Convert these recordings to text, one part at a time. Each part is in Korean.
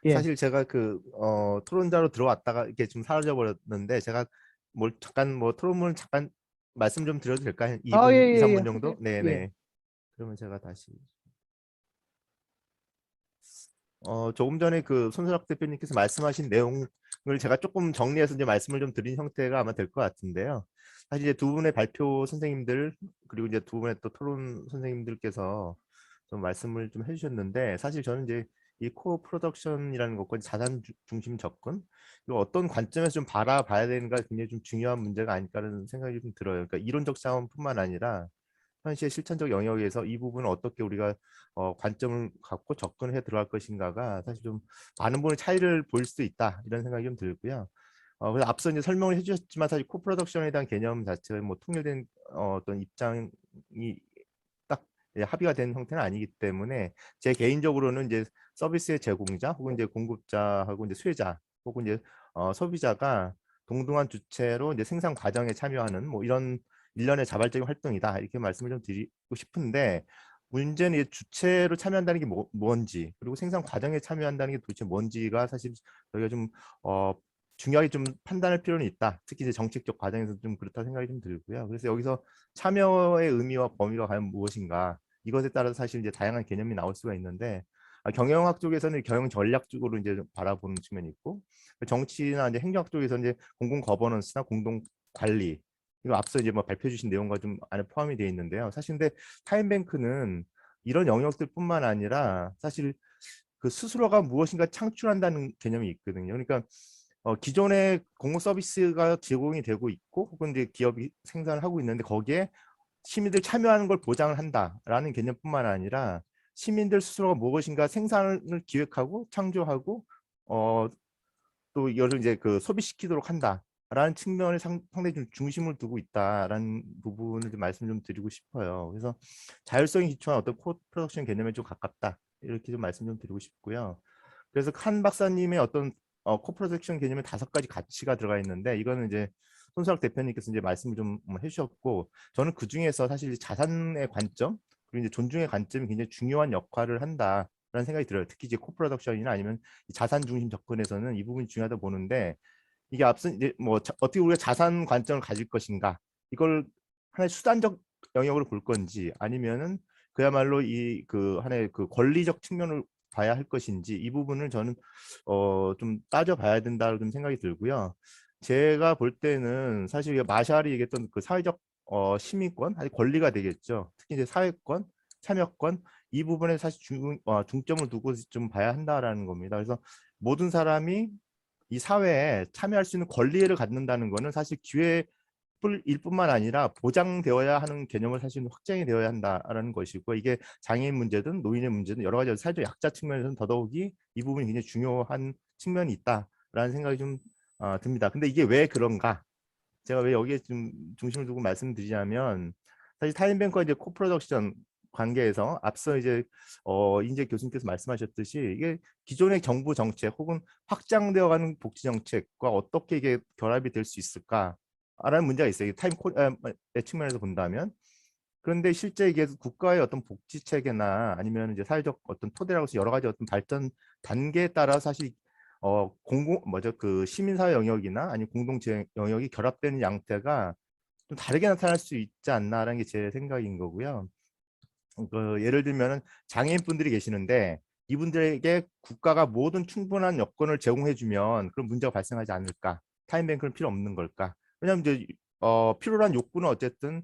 예. 사실 제가 토론자로 들어왔다가 이렇게 좀 사라져 버렸는데 제가 뭘 잠깐 뭐 토론을 잠깐 말씀 좀 드려도 될까요? 아, 예, 2분, 2, 예, 예. 3분 하세요. 정도? 예. 네네. 그러면 제가 다시 조금 전에 그 손석락 대표님께서 말씀하신 내용을 제가 조금 정리해서 이제 말씀을 좀 드린 형태가 아마 될 것 같은데요. 사실 이제 두 분의 발표 선생님들 그리고 이제 두 분의 또 토론 선생님들께서 좀 말씀을 좀 해주셨는데 사실 저는 이제 이 코어 프로덕션이라는 것과 자산 중심 접근 이거 어떤 관점에서 좀 바라봐야 되는가 굉장히 좀 중요한 문제가 아닐까라는 생각이 좀 들어요. 그러니까 이론적 자원뿐만 아니라 현실 실천적 영역에서 이 부분을 어떻게 우리가 관점을 갖고 접근해 들어갈 것인가가 사실 좀 많은 부분의 차이를 보일 수도 있다 이런 생각이 좀 들고요. 그래서 앞서 이제 설명을 해주셨지만 사실 코프로덕션에 대한 개념 자체가 뭐 통일된 어떤 입장이 딱 합의가 된 형태는 아니기 때문에 제 개인적으로는 이제 서비스의 제공자 혹은 이제 공급자하고 이제 수혜자 혹은 이제 소비자가 동등한 주체로 이제 생산 과정에 참여하는 뭐 이런 일련의 자발적인 활동이다 이렇게 말씀을 좀 드리고 싶은데 문제는 이 주체로 참여한다는 게 뭔지 그리고 생산 과정에 참여한다는 게 도대체 뭔지가 사실 저희가 좀 어, 중요하게 좀 판단할 필요는 있다. 특히 이제 정책적 과정에서 좀 그렇다 생각이 좀 들고요. 그래서 여기서 참여의 의미와 범위가 과연 무엇인가 이것에 따라서 사실 이제 다양한 개념이 나올 수가 있는데 경영학 쪽에서는 경영 전략 쪽으로 이제 좀 바라보는 측면이 있고 정치나 이제 행정학 쪽에서 이제 공공 거버넌스나 공동 관리 이거 앞서 이제 뭐 발표해 주신 내용과 좀 안에 포함이 되어 있는데요. 사실 근데 타임뱅크는 이런 영역들뿐만 아니라 사실 그 스스로가 무엇인가 창출한다는 개념이 있거든요. 그러니까 기존의 공공 서비스가 제공이 되고 있고 혹은 이제 기업이 생산을 하고 있는데 거기에 시민들 참여하는 걸 보장을 한다라는 개념뿐만 아니라 시민들 스스로가 무엇인가 생산을 기획하고 창조하고 어, 또 이거를 이제 그 소비시키도록 한다라는 측면을 상당히 좀 중심을 두고 있다라는 부분을 좀 말씀 좀 드리고 싶어요. 그래서 자율성이 기초한 어떤 코 프로덕션 개념에 좀 가깝다 이렇게 좀 말씀 좀 드리고 싶고요. 그래서 칸 박사님의 어떤 코프로덕션 개념에 5가지 가치가 들어가 있는데 이거는 이제 손수락 대표님께서 이제 말씀을 좀 해주셨고 저는 그 중에서 사실 자산의 관점 그리고 이제 존중의 관점이 굉장히 중요한 역할을 한다라는 생각이 들어요. 특히 이제 코프로덕션이나 아니면 자산 중심 접근에서는 이 부분이 중요하다 보는데 이게 앞서 이제 뭐 어떻게 우리가 자산 관점을 가질 것인가 이걸 하나의 수단적 영역으로 볼 건지 아니면은 그야말로 이 그 하나의 그 권리적 측면을 봐야 할 것인지 이 부분을 저는 좀 따져봐야 된다고 좀 생각이 들고요. 제가 볼 때는 사실 마샬이 얘기했던 그 사회적 시민권 아니 권리가 되겠죠. 특히 이제 사회권, 참여권 이 부분에 사실 중점을 두고 좀 봐야 한다라는 겁니다. 그래서 모든 사람이 이 사회에 참여할 수 있는 권리를 갖는다는 것은 사실 기회일 뿐만 아니라 보장되어야 하는 개념을 사실 확장이 되어야 한다라는 것이고 이게 장애인 문제든 노인의 문제든 여러 가지 사회적 약자 측면에서는 더더욱이 이 부분이 굉장히 중요한 측면이 있다라는 생각이 좀 듭니다. 근데 이게 왜 그런가? 제가 왜 여기에 좀 중심을 두고 말씀드리자면 사실 타임뱅크와 이제 코프로덕션 관계에서 앞서 이제 인재 교수님께서 말씀하셨듯이 이게 기존의 정부 정책 혹은 확장되어가는 복지 정책과 어떻게 이게 결합이 될 수 있을까라는 문제가 있어요. 타임의 측면에서 본다면 그런데 실제 이게 국가의 어떤 복지 체계나 아니면 이제 사회적 어떤 토대라고서 여러 가지 어떤 발전 단계에 따라 사실 공공 뭐죠 그 시민사회 영역이나 아니면 공동체 영역이 결합되는 양태가 좀 다르게 나타날 수 있지 않나라는 게 제 생각인 거고요. 예를 들면은 장애인 분들이 계시는데 이분들에게 국가가 모든 충분한 여건을 제공해주면 그런 문제가 발생하지 않을까? 타임뱅크는 필요 없는 걸까? 왜냐하면 이제 필요한 욕구는 어쨌든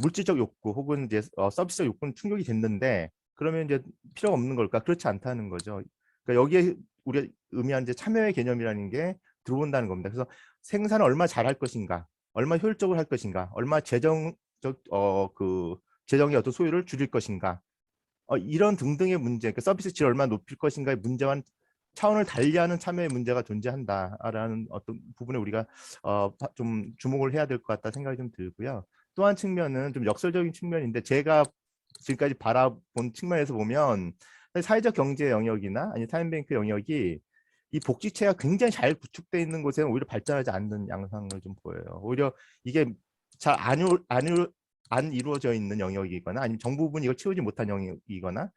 물질적 욕구 혹은 이제 서비스적 욕구는 충족이 됐는데 그러면 이제 필요가 없는 걸까? 그렇지 않다는 거죠. 그러니까 여기에 우리가 의미하는 이제 참여의 개념이라는 게 들어온다는 겁니다. 그래서 생산을 얼마 잘할 것인가, 얼마 효율적으로 할 것인가, 얼마 재정적 그 재정의 어떤 소요를 줄일 것인가 이런 등등의 문제 그 서비스 질을 얼마나 높일 것인가의 문제와는 차원을 달리하는 참여의 문제가 존재한다라는 어떤 부분에 우리가 좀 주목을 해야 될 것 같다 생각이 좀 들고요. 또 한 측면은 좀 역설적인 측면인데 제가 지금까지 바라본 측면에서 보면 사회적 경제 영역이나 아니 타임뱅크 영역이 이 복지체가 굉장히 잘 구축되어 있는 곳에는 오히려 발전하지 않는 양상을 좀 보여요. 오히려 이게 잘 안 이루어져 있는 영역이거나 아니면 정부 부분이 이걸 채우지 못한 영역이거나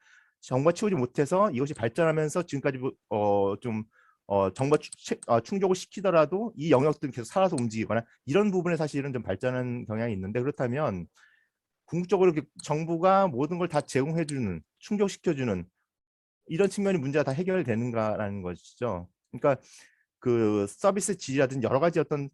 정부가 치우지 못해서 이것이 발전하면서 지금까지 좀 정부가 충족을 시키더라도 이 영역들은 계속 살아서 움직이거나 이런 부분에 사실은 좀 발전한 경향이 있는데, 그렇다면 궁극적으로 이렇게 정부가 모든 걸 다 제공해주는, 충족시켜주는 이런 측면이 문제가 다 해결되는가라는 것이죠. 그러니까 그 서비스 질이라든지 여러 가지 어떤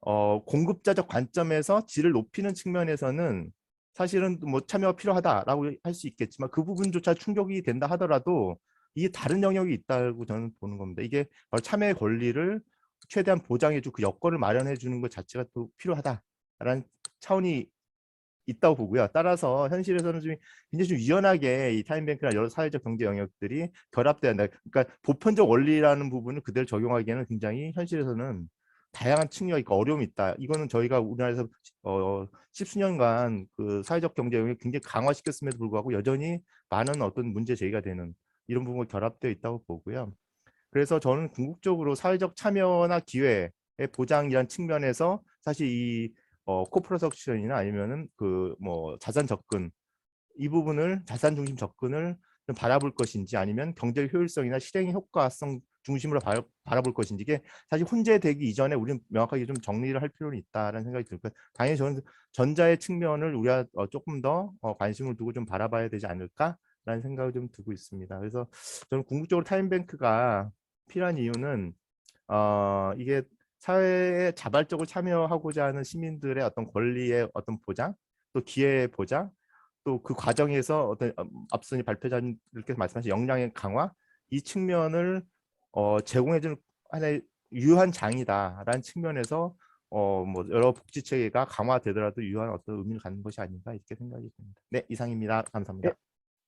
공급자적 관점에서 질을 높이는 측면에서는 사실은 뭐 참여가 필요하다라고 할 수 있겠지만, 그 부분조차 충족이 된다 하더라도 이게 다른 영역이 있다고 저는 보는 겁니다. 이게 바로 참여의 권리를 최대한 보장해주고 그 여건을 마련해 주는 것 자체가 또 필요하다라는 차원이 있다고 보고요. 따라서 현실에서는 좀 굉장히 좀 유연하게 이 타임뱅크나 여러 사회적 경제 영역들이 결합돼야 한다. 그러니까 보편적 원리라는 부분을 그대로 적용하기에는 굉장히 현실에서는 다양한 측면이 있고 어려움이 있다. 이거는 저희가 우리나라에서 십수년간 그 사회적 경제 영역을 굉장히 강화시켰음에도 불구하고 여전히 많은 어떤 문제 제기가 되는 이런 부분이 결합되어 있다고 보고요. 그래서 저는 궁극적으로 사회적 참여나 기회의 보장이란 측면에서 사실 이 코프로덕션이나 아니면은 그 뭐 자산 접근, 이 부분을 자산 중심 접근을 좀 바라볼 것인지, 아니면 경제 효율성이나 실행 효과성 중심으로 바라볼 것인지, 이게 사실 혼재되기 이전에 우리는 명확하게 좀 정리를 할 필요는 있다라는 생각이 들고요. 당연히 저는 전자의 측면을 우리가 조금 더 관심을 두고 좀 바라봐야 되지 않을까라는 생각을 좀 두고 있습니다. 그래서 저는 궁극적으로 타임뱅크가 필요한 이유는 이게 사회에 자발적으로 참여하고자 하는 시민들의 어떤 권리의 어떤 보장, 또 기회의 보장, 또 그 과정에서 어떤 앞서 발표자님께서 말씀하신 역량의 강화, 이 측면을 제공해주는 하나의 유효한 장이다라는 측면에서 뭐 여러 복지 체계가 강화되더라도 유효한 어떤 의미를 갖는 것이 아닌가 이렇게 생각이 듭니다. 네, 이상입니다. 예, 감사합니다.